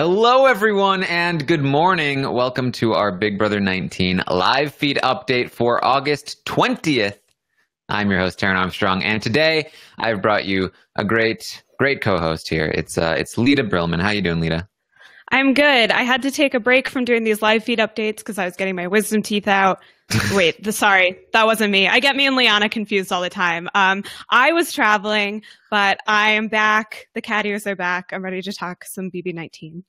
Hello, everyone, and good morning. Welcome to our Big Brother 19 live feed update for August 20th. I'm your host, Taran Armstrong, and today I've brought you a great co-host here. It's Lita Brillman. How you doing, Lita? I'm good. I had to take a break from doing these live feed updates because I was getting my wisdom teeth out. Wait, sorry, that wasn't me. I get me and Liana confused all the time. I was traveling, but I am back. The cat ears are back. I'm ready to talk some BB19.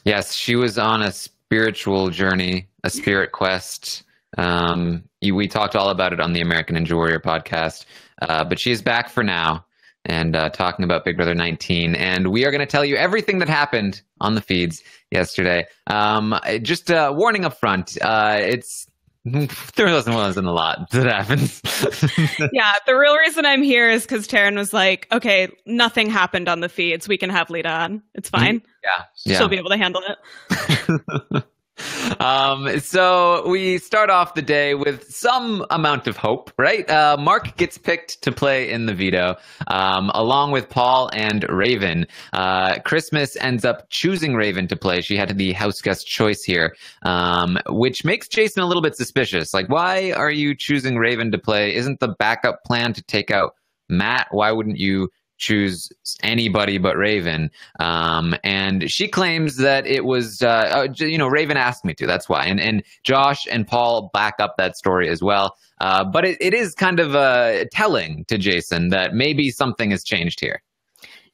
Yes, she was on a spiritual journey, a spirit quest. We talked all about it on the American Ninja Warrior podcast, but she is back for now and talking about Big Brother 19. And we are going to tell you everything that happened on the feeds yesterday. Just warning up front, there wasn't a lot that happened. Yeah, the real reason I'm here is because Taran was like, okay, nothing happened on the feeds. We can have Lita on. It's fine. Yeah. She'll be able to handle it. So we start off the day with some amount of hope, right? Mark gets picked to play in the veto, along with Paul and Raven. Christmas ends up choosing Raven to play. She had the house guest choice here, which makes Jason a little bit suspicious. Like, why are you choosing Raven to play? Isn't the backup plan to take out Matt? Why wouldn't you choose anybody but Raven? And she claims that it was, Raven asked me to, that's why. And Josh and Paul back up that story as well. But it is kind of telling to Jason that maybe something has changed here.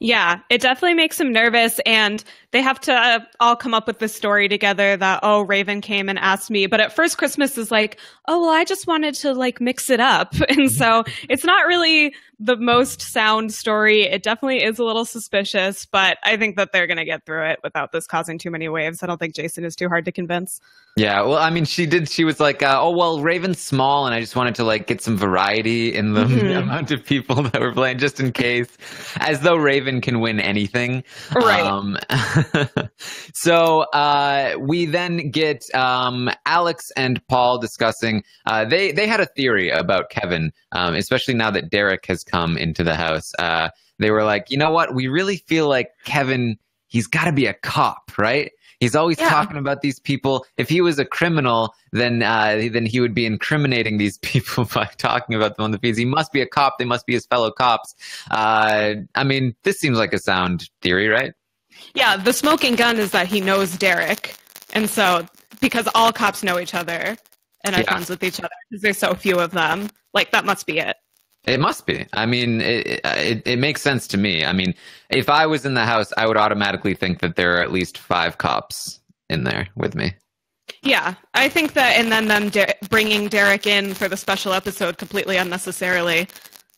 Yeah, it definitely makes him nervous, and they have to all come up with this story together that, oh, Raven came and asked me. But at first, Christmas is like, oh, well, I just wanted to, mix it up. And so it's not really the most sound story. It definitely is a little suspicious, but I think that they're going to get through it without this causing too many waves. I don't think Jason is too hard to convince. Yeah, well, I mean, she was like, oh, well, Raven's small, and I just wanted to, get some variety in the amount of people that were playing, just in case, as though Raven can win anything. Right. So we then get Alex and Paul discussing, they had a theory about Kevin, especially now that Derek has come into the house. They were like, you know what, we really feel like Kevin, he's got to be a cop, right? He's always talking about these people. If he was a criminal, then he would be incriminating these people by talking about them on the feeds. He must be a cop. They must be his fellow cops. I mean, this seems like a sound theory, right? Yeah, the smoking gun is that he knows Derek. And so, because all cops know each other and are friends with each other, because there's so few of them, that must be it. It must be. I mean, it makes sense to me. I mean, if I was in the house, I would automatically think that there are at least 5 cops in there with me. Yeah, I think that, and then them bringing Derek in for the special episode completely unnecessarily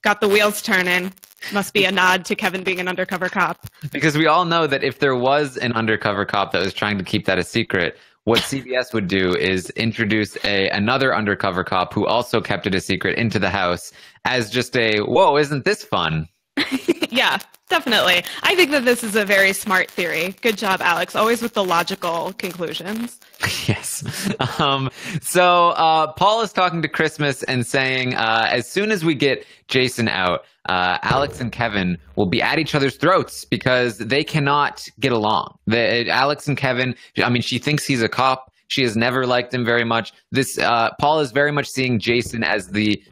got the wheels turning. Must be a nod to Kevin being an undercover cop. Because we all know that if there was an undercover cop that was trying to keep that a secret, what CBS would do is introduce another undercover cop who also kept it a secret into the house as just whoa, isn't this fun? Yeah, definitely. I think that this is a very smart theory. Good job, Alex. Always with the logical conclusions. Yes. So Paul is talking to Christmas and saying, as soon as we get Jason out, Alex and Kevin will be at each other's throats because they cannot get along. Alex and Kevin, I mean, she thinks he's a cop. She has never liked him very much. This Paul is very much seeing Jason as the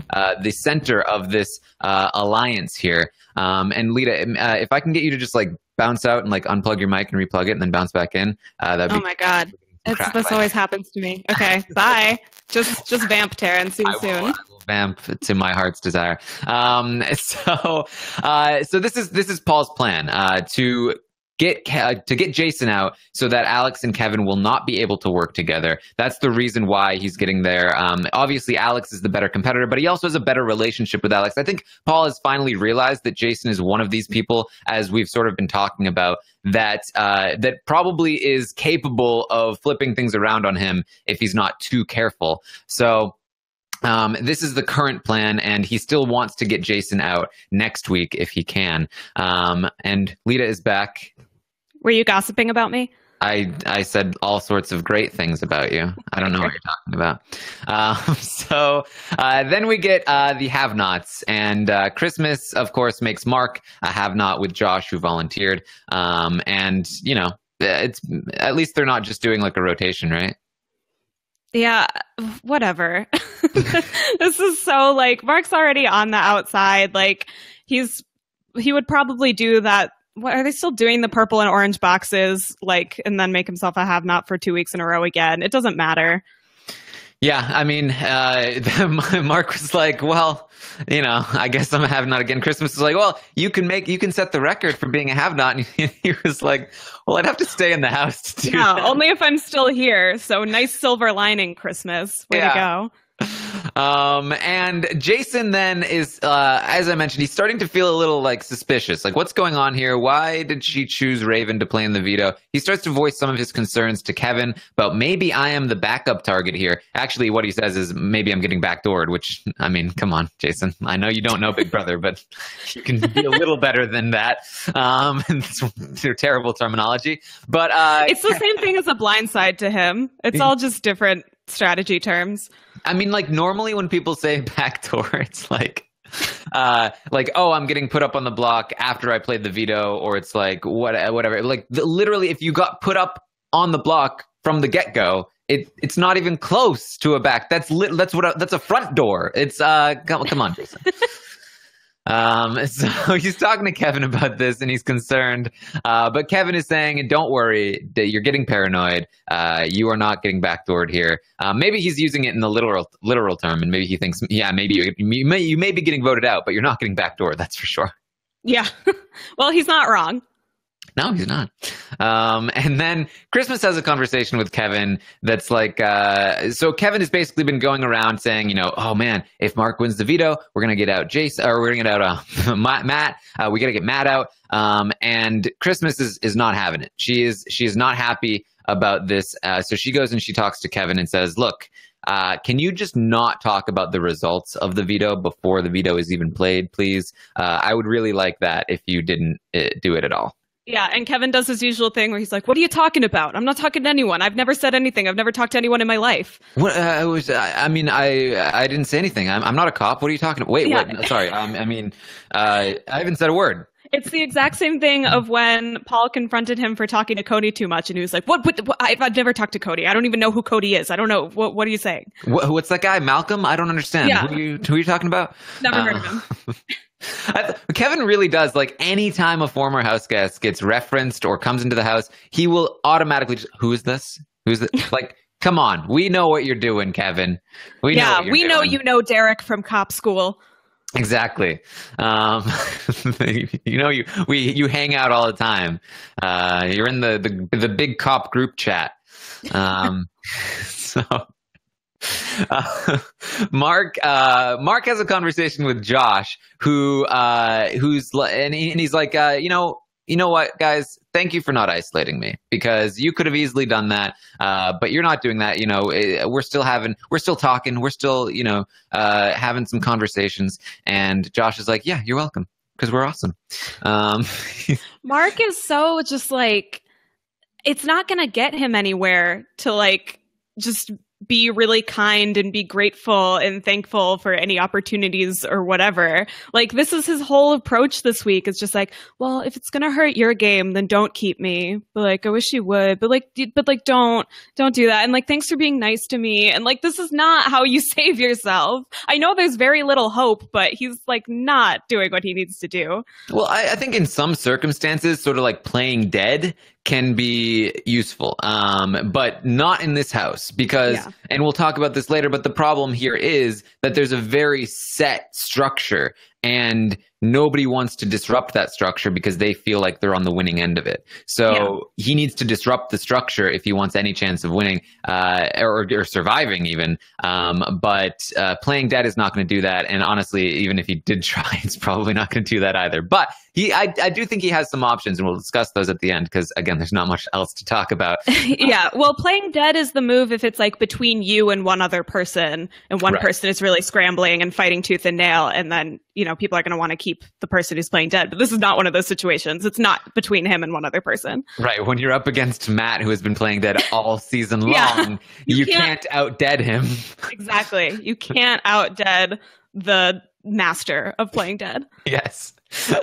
center of this alliance here. And Lita, if I can get you to just bounce out and unplug your mic and replug it and then bounce back in, that'd be. Oh my God. This always happens to me. Okay, bye. Just vamp, Taran. See you soon. I will vamp to my heart's desire. So this is Paul's plan to get Jason out so that Alex and Kevin will not be able to work together. That's the reason why he's getting there. Obviously, Alex is the better competitor, but he also has a better relationship with Alex. I think Paul has finally realized that Jason is one of these people, as we've sort of been talking about, that probably is capable of flipping things around on him if he's not too careful. So this is the current plan, and he still wants to get Jason out next week if he can. And Lita is back. Were you gossiping about me? I said all sorts of great things about you. I don't know what you're talking about. So then we get the have-nots. And Christmas, of course, makes Mark a have-not with Josh, who volunteered. And, you know, it's at least they're not just doing like a rotation, right? Yeah, whatever. This is so like Mark's already on the outside. Like he would probably do that. What are they still doing, the purple and orange boxes, like, and then make himself a have-not for 2 weeks in a row again? It doesn't matter. Yeah, I mean, Mark was like, well, I guess I'm a have-not again. Christmas was like, well, you can set the record for being a have-not. And he was like, well, I'd have to stay in the house to do that. Only if I'm still here. So nice silver lining, Christmas. Way to go. And Jason then is, as I mentioned, he's starting to feel a little like suspicious. Like, what's going on here? Why did she choose Raven to play in the veto? He starts to voice some of his concerns to Kevin about maybe I am the backup target here. Actually, what he says is maybe I'm getting backdoored, which, I mean, come on, Jason. I know you don't know Big Brother, but you can be a little better than that. It's terrible terminology, but it's the same thing as a blind side to him. It's all just different strategy terms. I mean, like normally when people say backdoor, it's like, oh, I'm getting put up on the block after I played the veto, or it's like whatever. Like literally, if you got put up on the block from the get-go, it's not even close to a back. That's a front door. It's come on, Jason. So he's talking to Kevin about this and he's concerned. But Kevin is saying, don't worry, you're getting paranoid. You are not getting backdoored here. Maybe he's using it in the literal term, and maybe he thinks, yeah, maybe you may be getting voted out, but you're not getting backdoored. That's for sure. Yeah. Well, he's not wrong. No, he's not. And then Christmas has a conversation with Kevin that's like, so Kevin has basically been going around saying, oh man, if Mark wins the veto, we're going to get out Jason, or we're going to get out Matt. We got to get Matt out. And Christmas is not having it. She is not happy about this. So she goes and she talks to Kevin and says, look, can you just not talk about the results of the veto before the veto is even played, please? I would really like that if you didn't do it at all. Yeah, and Kevin does his usual thing where he's like, what are you talking about? I'm not talking to anyone. I've never said anything. I've never talked to anyone in my life. What, I didn't say anything. I'm not a cop. What are you talking about? Wait, sorry. I haven't said a word. It's the exact same thing of when Paul confronted him for talking to Cody too much, and he was like, what I've never talked to Cody. I don't even know who Cody is. I don't know. What are you saying? What's that guy, Malcolm? I don't understand. Yeah. Who are you talking about? Never heard of him. Kevin really does, like, anytime a former house guest gets referenced or comes into the house, he will automatically just, who is this? Who's it? Like, come on. We know what you're doing, Kevin. We know you know Derek from cop school. Exactly. You hang out all the time. You're in the big cop group chat. So Mark has a conversation with Josh, he's like, you know what, guys, thank you for not isolating me, because you could have easily done that, but you're not doing that. We're still talking, we're still having some conversations. And Josh is like, yeah, you're welcome, because we're awesome. Mark is so just like, it's not gonna get him anywhere to like just be really kind and be grateful and thankful for any opportunities or whatever. Like, this is his whole approach this week. It's just like, well, if it's gonna hurt your game, then don't keep me. But like, I wish you would. But don't do that. And like, thanks for being nice to me. And like, this is not how you save yourself. I know there's very little hope, but he's like not doing what he needs to do. Well, I think in some circumstances, sort of like playing dead can be useful, but not in this house, because, and we'll talk about this later, but the problem here is that there's a very set structure, and nobody wants to disrupt that structure because they feel like they're on the winning end of it. So he needs to disrupt the structure if he wants any chance of winning, or surviving even. But playing dead is not going to do that. And honestly, even if he did try, it's probably not going to do that either. But I do think he has some options, and we'll discuss those at the end, because again, there's not much else to talk about. Yeah. Well, playing dead is the move if it's like between you and one other person, and one person is really scrambling and fighting tooth and nail, and then, people are going to want to keep the person who's playing dead. But this is not one of those situations. It's not between him and one other person. Right. When you're up against Matt, who has been playing dead all season long, you can't out-dead him. Exactly. You can't out-dead the master of playing dead. Yes. He's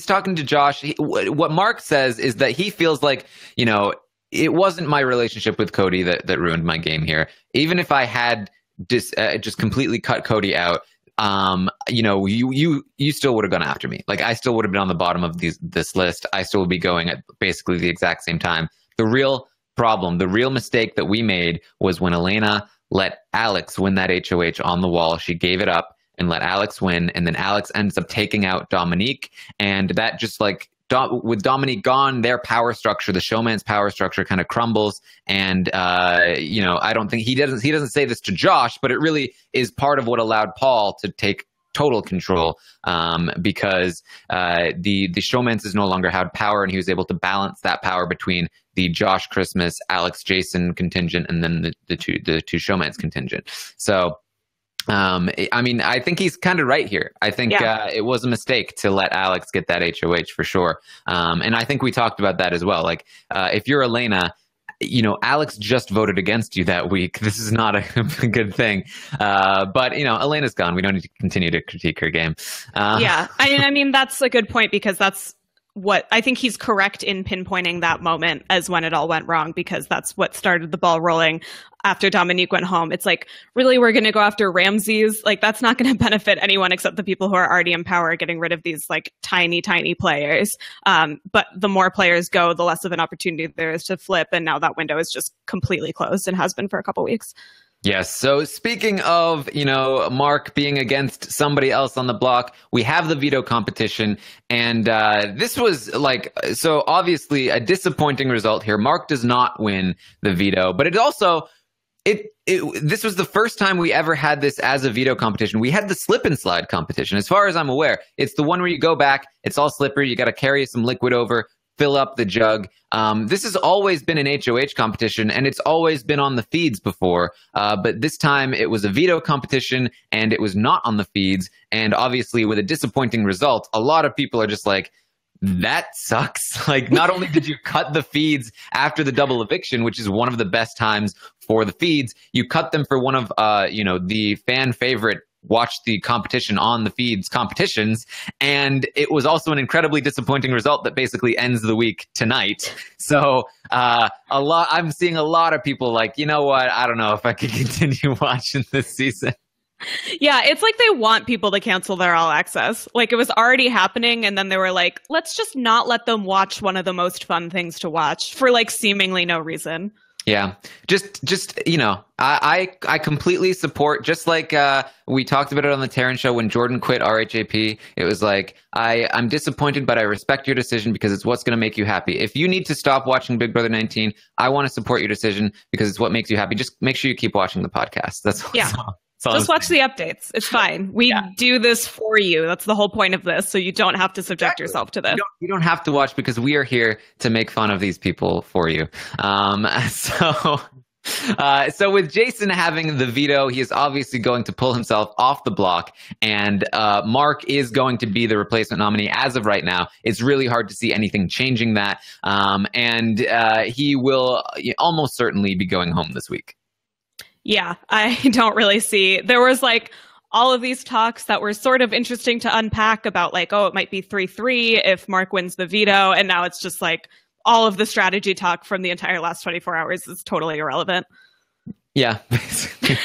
talking to Josh. What Mark says is that he feels like, it wasn't my relationship with Cody that ruined my game here. Even if I had just completely cut Cody out, you still would have gone after me. Like, I still would have been on the bottom of this list. I still would be going at basically the exact same time. The real problem, the real mistake that we made was when Elena let Alex win that HOH on the wall. She gave it up and let Alex win, and then Alex ends up taking out Dominique, and that just with Dominique gone, their power structure, the showman's power structure, kind of crumbles. And I don't think he doesn't say this to Josh, but it really is part of what allowed Paul to take total control, because the showman's is no longer had power, and he was able to balance that power between the Josh Christmas, Alex Jason contingent, and then the two showman's contingent. So I think he's kind of right here. I think it was a mistake to let Alex get that HOH for sure. And I think we talked about that as well. Like, if you're Elena, Alex just voted against you that week. This is not a good thing. But Elena's gone. We don't need to continue to critique her game. Yeah. I mean, that's a good point, because that's what I think he's correct in pinpointing that moment as when it all went wrong, because that's what started the ball rolling after Dominique went home. It's like, really, we're going to go after Ramses? Like, that's not going to benefit anyone except the people who are already in power, getting rid of these like tiny players. But the more players go, the less of an opportunity there is to flip. And now that window is just completely closed and has been for a couple weeks. Yes. So speaking of, Mark being against somebody else on the block, we have the veto competition. And this was so obviously a disappointing result here. Mark does not win the veto, but it also, this was the first time we ever had this as a veto competition. We had the slip and slide competition. As far as I'm aware, it's the one where you go back, it's all slippery, you got to carry some liquid over, fill up the jug. This has always been an HOH competition, and it's always been on the feeds before. But this time it was a veto competition, and it was not on the feeds. And obviously, with a disappointing result, a lot of people are just like, that sucks. Like, not only did you cut the feeds after the double eviction, which is one of the best times for the feeds, you cut them for one of the fan favorite watch the competition on the feeds competitions, and it was also an incredibly disappointing result that basically ends the week tonight. So I'm seeing a lot of people like, you know what, I don't know if I could continue watching this season. Yeah, it's like they want people to cancel their all access. Like, it was already happening, and then they were like, let's just not let them watch one of the most fun things to watch for like seemingly no reason. Yeah, just I completely support, just like we talked about it on the Taran show when Jordan quit RHAP. It was like, I'm disappointed, but I respect your decision because it's what's going to make you happy. If you need to stop watching Big Brother 19, I want to support your decision because it's what makes you happy. Just make sure you keep watching the podcast. That's all. Just watch the updates. It's fine. We do this for you. That's the whole point of this. So you don't have to subject yourself to this. You don't have to watch because we are here to make fun of these people for you. So with Jason having the veto, he is obviously going to pull himself off the block, and Mark is going to be the replacement nominee as of right now. It's really hard to see anything changing that, and he will almost certainly be going home this week. Yeah, I don't really see. There was like all of these talks that were sort of interesting to unpack about like, oh, it might be 3-3 if Mark wins the veto. And now it's just like all of the strategy talk from the entire last 24 hours is totally irrelevant. Yeah, basically.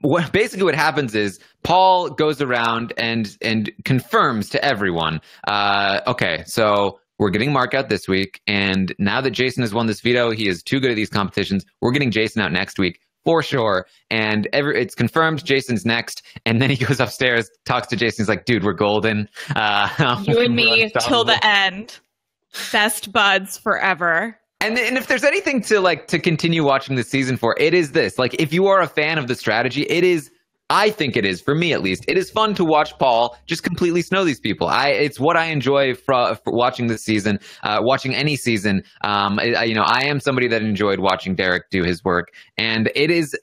What happens is Paul goes around and confirms to everyone, okay, so we're getting Mark out this week, and now that Jason has won this veto, he is too good at these competitions. We're getting Jason out next week for sure. And it's confirmed Jason's next. And then he goes upstairs, talks to Jason. He's like, dude, we're golden. You and me till the end. Best buds forever. And if there's anything to continue watching this season for, it is this. Like, if you are a fan of the strategy, I think it is, for me at least, it is fun to watch Paul just completely snow these people. It's what I enjoy for watching this season, watching any season. I am somebody that enjoyed watching Derek do his work, and it's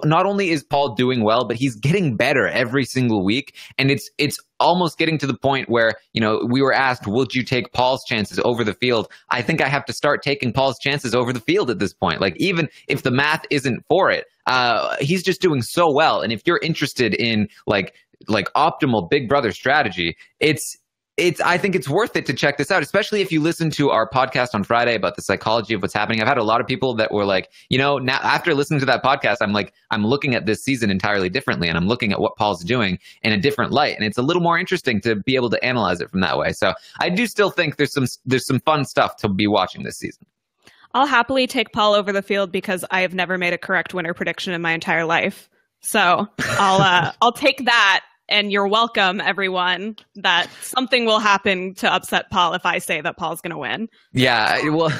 not only is Paul doing well, but he's getting better every single week. And it's almost getting to the point where, we were asked, would you take Paul's chances over the field? I think I have to start taking Paul's chances over the field at this point. Like, even if the math isn't for it, he's just doing so well. And if you're interested in like optimal big brother strategy, I think it's worth it to check this out, especially if you listen to our podcast on Friday about the psychology of what's happening. I've had a lot of people that were like, now after listening to that podcast, I'm looking at this season entirely differently, and I'm looking at what Paul's doing in a different light. And it's a little more interesting to be able to analyze it from that way. So I do still think there's some fun stuff to be watching this season. I'll happily take Paul over the field because I have never made a correct winner prediction in my entire life. So I'll take that. And you're welcome, everyone, that something will happen to upset Paul if I say that Paul's going to win. Yeah, well,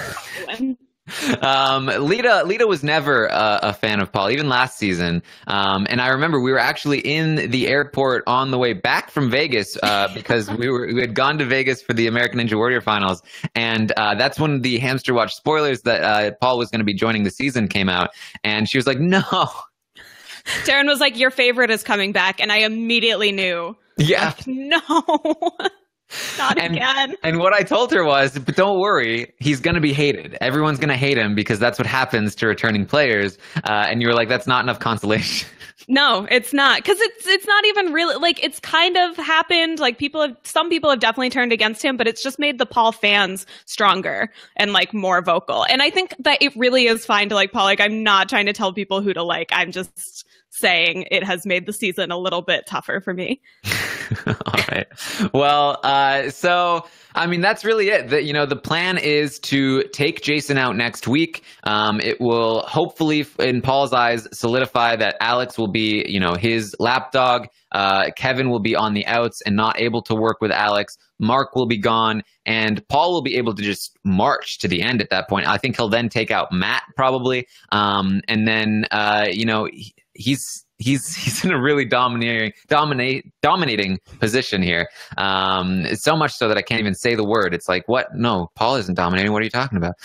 Lita was never a fan of Paul, even last season. And I remember we were actually in the airport on the way back from Vegas because we had gone to Vegas for the American Ninja Warrior finals. And that's when the Hamster Watch spoilers that Paul was going to be joining the season came out. And she was like, no. Taran was like, your favorite is coming back. And I immediately knew. Yeah. Like, no, not again. And what I told her was, but don't worry, he's going to be hated. Everyone's going to hate him because that's what happens to returning players. And you were like, that's not enough consolation. No, it's not. Because it's not even really, like, it's kind of happened. Like, some people have definitely turned against him, but it's just made the Paul fans stronger and, like, more vocal. And I think that it really is fine to like Paul. Like, I'm not trying to tell people who to like. I'm just saying it has made the season a little bit tougher for me. All right. Well, so I mean, that's really it. The plan is to take Jason out next week. It will hopefully, in Paul's eyes, solidify that Alex will be, his lapdog. Kevin will be on the outs and not able to work with Alex. Mark will be gone, and Paul will be able to just march to the end at that point. I think he'll then take out Matt probably, and then he's in a really dominating position here. So much so that I can't even say the word. It's like, what? No, Paul isn't dominating. What are you talking about?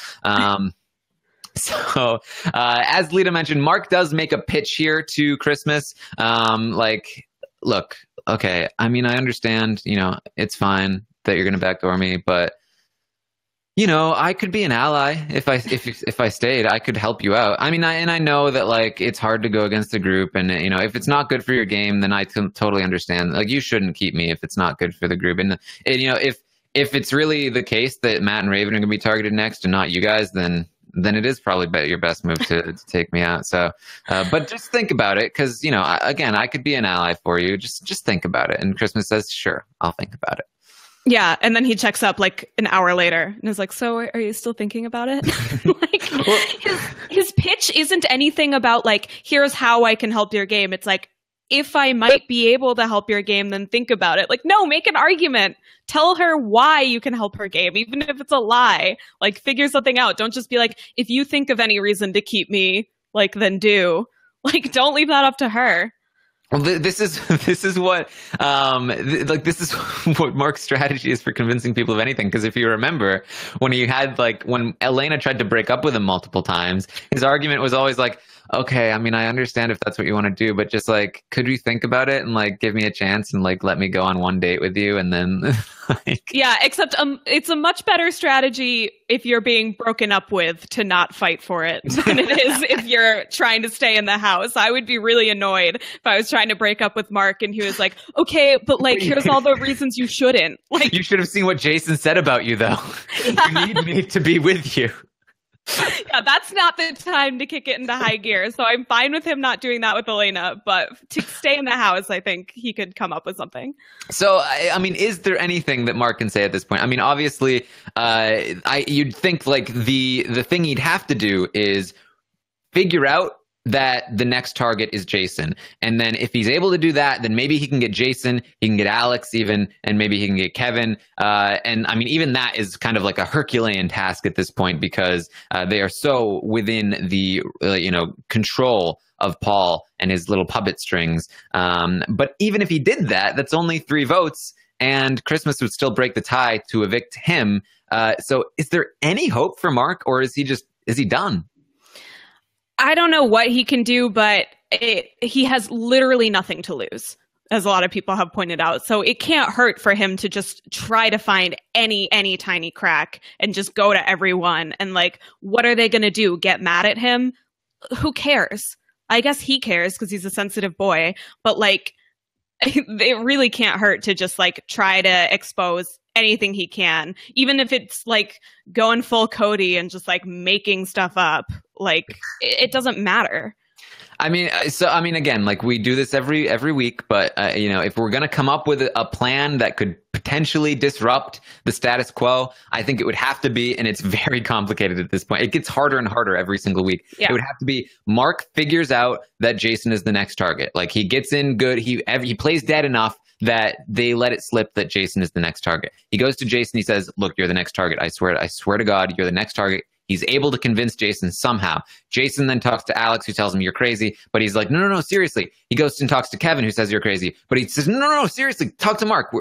So, as Lita mentioned, Mark does make a pitch here to Christmas. Look, okay. I mean, I understand, it's fine that you're going to backdoor me, but I could be an ally if I stayed. I could help you out. I mean, I know that like it's hard to go against the group, and if it's not good for your game, then I totally understand. Like, you shouldn't keep me if it's not good for the group. And if it's really the case that Matt and Raven are going to be targeted next and not you guys, then it is probably your best move to take me out. So, but just think about it, because again, I could be an ally for you. Just think about it. And Christmas says, sure, I'll think about it. Yeah, and then he checks up like an hour later and is like, so are you still thinking about it? Like, his pitch isn't anything about like, here's how I can help your game. It's like, if I might be able to help your game, then think about it. Like, no, make an argument. Tell her why you can help her game, even if it's a lie. Like, figure something out. Don't just be like, if you think of any reason to keep me, like, then do. Like, don't leave that up to her. Well, this is what this is what Mark's strategy is for convincing people of anything. Because if you remember, when Elena tried to break up with him multiple times, his argument was always like, okay, I mean, I understand if that's what you want to do, but just like, could we think about it and like give me a chance and like let me go on one date with you, and then yeah, except it's a much better strategy if you're being broken up with to not fight for it than it is if you're trying to stay in the house. I would be really annoyed if I was trying to break up with Mark and he was like, okay, but like, here's all the reasons you shouldn't. Like, you should have seen what Jason said about you, though. You need me to be with you. Yeah, that's not the time to kick it into high gear. So I'm fine with him not doing that with Elena, but to stay in the house, I think he could come up with something. So, I mean, is there anything that Mark can say at this point? I mean, obviously, you'd think like the thing he'd have to do is figure out that the next target is Jason. And then if he's able to do that, then maybe he can get Jason, he can get Alex even, and maybe he can get Kevin. And I mean, even that is kind of like a Herculean task at this point, because they are so within the, control of Paul and his little puppet strings. But even if he did that, that's only 3 votes, and Christmas would still break the tie to evict him. So is there any hope for Mark, or is he done? I don't know what he can do, but he has literally nothing to lose, as a lot of people have pointed out. So it can't hurt for him to just try to find any tiny crack and just go to everyone. And like, what are they going to do? Get mad at him? Who cares? I guess he cares because he's a sensitive boy, but like, it really can't hurt to just like try to expose anything he can, even if it's like going full Cody and just like making stuff up. Like, it doesn't matter. I mean, again, like we do this every week, but if we're going to come up with a plan that could potentially disrupt the status quo, I think it would have to be, and it's very complicated at this point. It gets harder and harder every single week. Yeah. It would have to be Mark figures out that Jason is the next target. Like he gets in good, he plays dead enough that they let it slip that Jason is the next target. He goes to Jason, he says, "Look, you're the next target. I swear to God, you're the next target." He's able to convince Jason somehow. Jason then talks to Alex, who tells him you're crazy, but he's like, no, seriously. He goes and talks to Kevin, who says you're crazy, but he says, no, seriously, talk to Mark.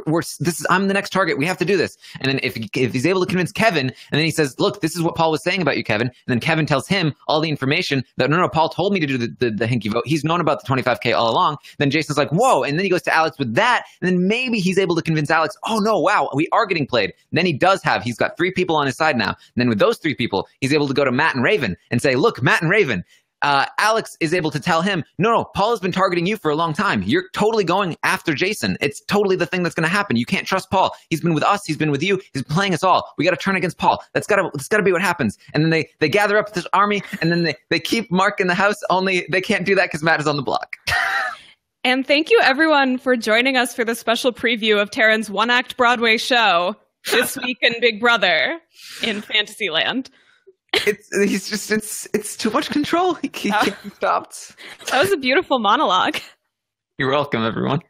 I'm the next target. We have to do this. And then if he's able to convince Kevin, and then he says, look, this is what Paul was saying about you, Kevin. And then Kevin tells him all the information that no, Paul told me to do the hinky vote. He's known about the 25K all along. Then Jason's like, whoa. And then he goes to Alex with that. And then maybe he's able to convince Alex, oh no, wow, we are getting played. And then he's got 3 people on his side now. And then with those 3 people, he's able to go to Matt and Raven and say, look, Matt and Raven, Alex is able to tell him, no, Paul has been targeting you for a long time. You're totally going after Jason. It's totally the thing that's going to happen. You can't trust Paul. He's been with us. He's been with you. He's playing us all. We got to turn against Paul. That's got to be what happens. And then they gather up this army, and then they keep Mark in the house, only they can't do that because Matt is on the block. And thank you, everyone, for joining us for the special preview of Taran's one-act Broadway show this week in Big Brother in Fantasyland. It's too much control. He can't be stopped. That was a beautiful monologue. You're welcome, everyone.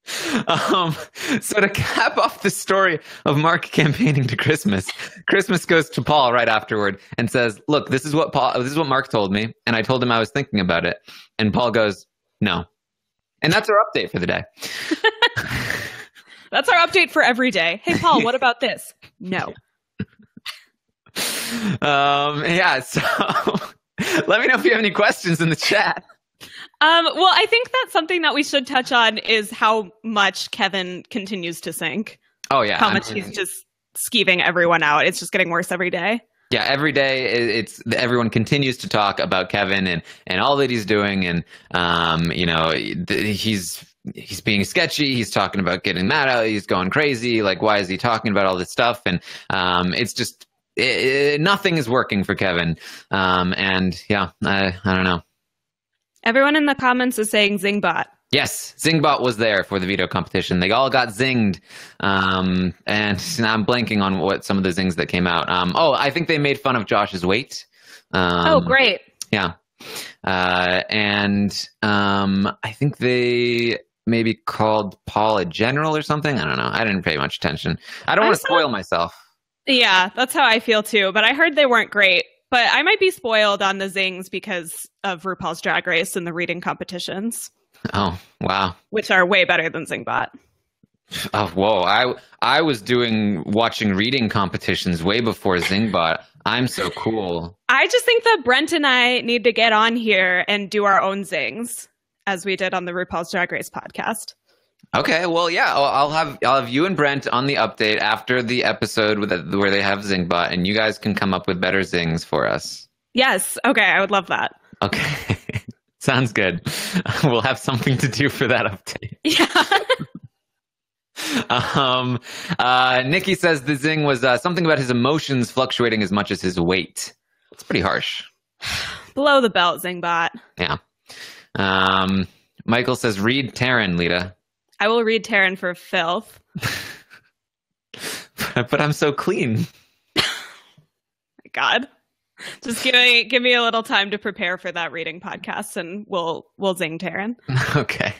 So to cap off the story of Mark campaigning to Christmas goes to Paul right afterward and says, look, this is what Mark told me, and I told him I was thinking about it. And Paul goes, no. And that's our update for the day. That's our update for every day. Hey, Paul, what about this? No. So let me know if you have any questions in the chat. Well, I think that's something that we should touch on is how much Kevin continues to sink. Oh, yeah. How much he's just skeeving everyone out. It's just getting worse every day. Yeah, every day everyone continues to talk about Kevin and all that he's doing. And, he's being sketchy. He's talking about getting mad at. He's going crazy. Like, why is he talking about all this stuff? And it's just nothing is working for Kevin. I don't know. Everyone in the comments is saying Zingbot. Yes, Zingbot was there for the veto competition. They all got zinged. And now I'm blanking on what some of the zings that came out. I think they made fun of Josh's weight. Great. Yeah. I think they maybe called Paul a general or something. I don't know. I didn't pay much attention. I don't want to spoil myself. Yeah, that's how I feel too. But I heard they weren't great. But I might be spoiled on the zings because of RuPaul's Drag Race and the reading competitions. Oh, wow. Which are way better than Zingbot. Oh, whoa. I was watching reading competitions way before Zingbot. I'm so cool. I just think that Brent and I need to get on here and do our own zings, as we did on the RuPaul's Drag Race podcast. Okay, well, yeah, I'll have you and Brent on the update after the episode where they have Zingbot, and you guys can come up with better zings for us. Yes. Okay, I would love that. Okay. Sounds good. We'll have something to do for that update. Yeah. Nikki says the zing was something about his emotions fluctuating as much as his weight. It's pretty harsh. Below the belt, Zingbot. Yeah. Michael says, read Taran, Lita. I will read Taran for filth. But I'm so clean. My God. Just give me a little time to prepare for that reading podcast, and we'll zing Taran. Okay.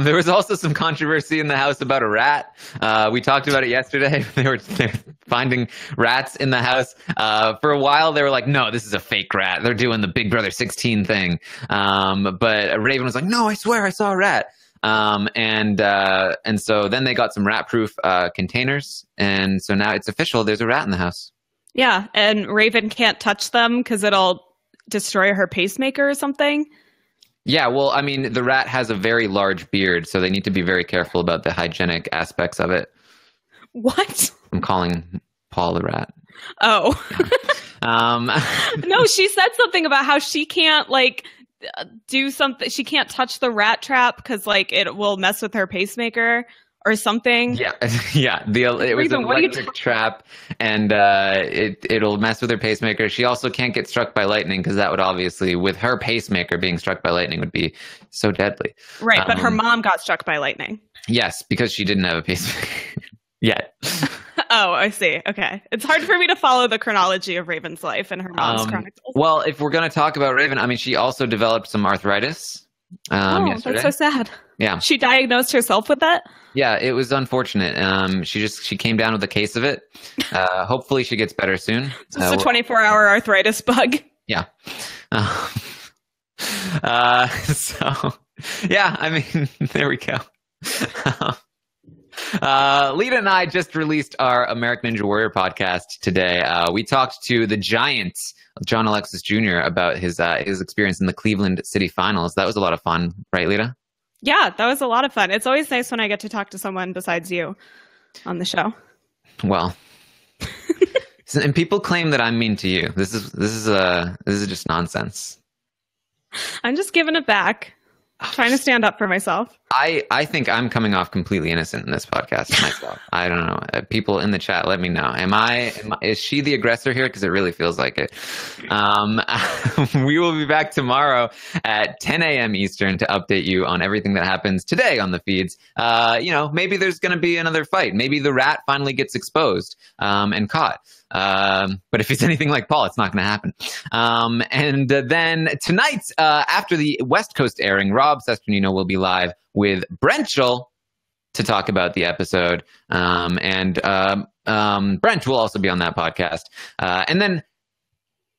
There was also some controversy in the house about a rat. We talked about it yesterday. They were finding rats in the house. For a while, they were like, no, this is a fake rat. They're doing the Big Brother 16 thing. But Raven was like, no, I swear I saw a rat. And so then they got some rat-proof containers. And so now it's official. There's a rat in the house. Yeah, and Raven can't touch them because it'll destroy her pacemaker or something. Yeah, well, I mean, the rat has a very large beard, so they need to be very careful about the hygienic aspects of it. What? I'm calling Paul the rat. Oh. Um, No, she said something about how she can't like do something. She can't touch the rat trap because like it will mess with her pacemaker or something. Yeah, yeah. It was an electric trap, and it'll mess with her pacemaker. She also can't get struck by lightning because that would obviously, with her pacemaker being struck by lightning, would be so deadly. Right, but her mom got struck by lightning. Yes, because she didn't have a pacemaker yet. Oh, I see. Okay. It's hard for me to follow the chronology of Raven's life and her mom's chronicles. Well, if we're going to talk about Raven, I mean, she also developed some arthritis yesterday. That's so sad. Yeah. She diagnosed herself with that? Yeah, it was unfortunate. She came down with a case of it. Hopefully she gets better soon. It's a 24-hour arthritis bug. Yeah. So, yeah, I mean, there we go. Lita and I just released our American Ninja Warrior podcast today. We talked to the giant, John Alexis Jr., about his experience in the Cleveland City Finals. That was a lot of fun, right, Lita? Yeah, that was a lot of fun. It's always nice when I get to talk to someone besides you on the show. Well, and people claim that I'm mean to you. This is just nonsense. I'm just giving it back. Trying to stand up for myself. I think I'm coming off completely innocent in this podcast myself. I don't know. People in the chat, let me know. Is she the aggressor here? Because it really feels like it. We will be back tomorrow at 10 a.m. Eastern to update you on everything that happens today on the feeds. Maybe there's going to be another fight. Maybe the rat finally gets exposed and caught. But if it's anything like Paul, it's not going to happen. And then tonight, after the West Coast airing, Rob Sesternino will be live with Brentchel to talk about the episode. And Brent will also be on that podcast. And then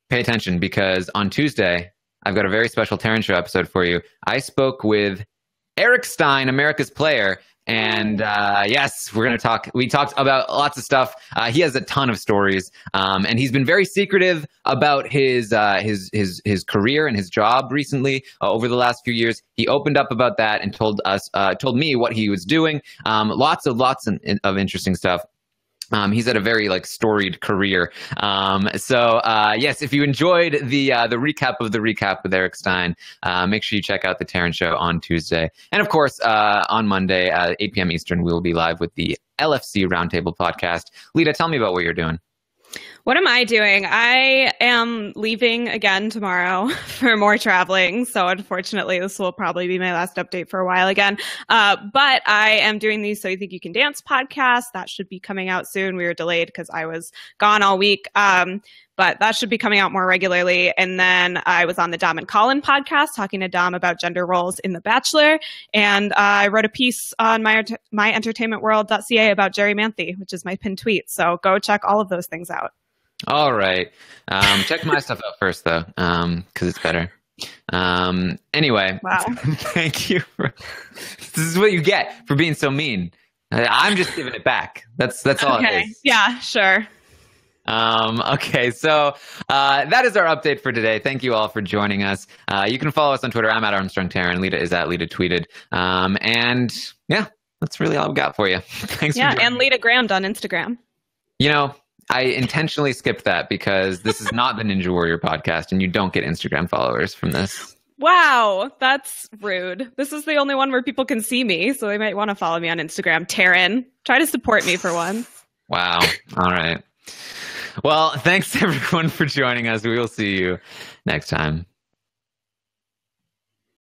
pay attention, because on Tuesday, I've got a very special Taran Show episode for you. I spoke with Eric Stein, America's Player. And yes, we're going to talk. We talked about lots of stuff. He has a ton of stories, and he's been very secretive about his career and his job recently. Over the last few years, he opened up about that and told me what he was doing. Lots of interesting stuff. He's had a very storied career. Yes, if you enjoyed the recap of the recap with Eric Stein, make sure you check out the Taran Show on Tuesday. And of course, on Monday at 8 p.m. Eastern, we'll be live with the LFC Roundtable podcast. Lita, tell me about what you're doing. What am I doing? I am leaving again tomorrow for more traveling. So unfortunately, this will probably be my last update for a while again. But I am doing the So You Think You Can Dance podcast. That should be coming out soon. We were delayed because I was gone all week. But that should be coming out more regularly. And then I was on the Dom and Colin podcast talking to Dom about gender roles in The Bachelor. And I wrote a piece on myentertainmentworld.ca about Jerry Manthe, which is my pinned tweet. So go check all of those things out. All right. Check my stuff out first, though, because it's better. Anyway, wow. Thank you. This is what you get for being so mean. I'm just giving it back. That's all okay. it is. Yeah, sure. Okay, so that is our update for today. Thank you all for joining us. You can follow us on Twitter. I'm at Armstrong Taran. Lita is at Lita Tweeted. And yeah, that's really all I've got for you. Thanks for joining. And Lita Grammed on Instagram. I intentionally skipped that because this is not the Ninja Warrior podcast, and you don't get Instagram followers from this. Wow, that's rude. This is the only one where people can see me, so they might want to follow me on Instagram. Taran, try to support me for once. Wow. All right. Well, thanks everyone for joining us. We will see you next time.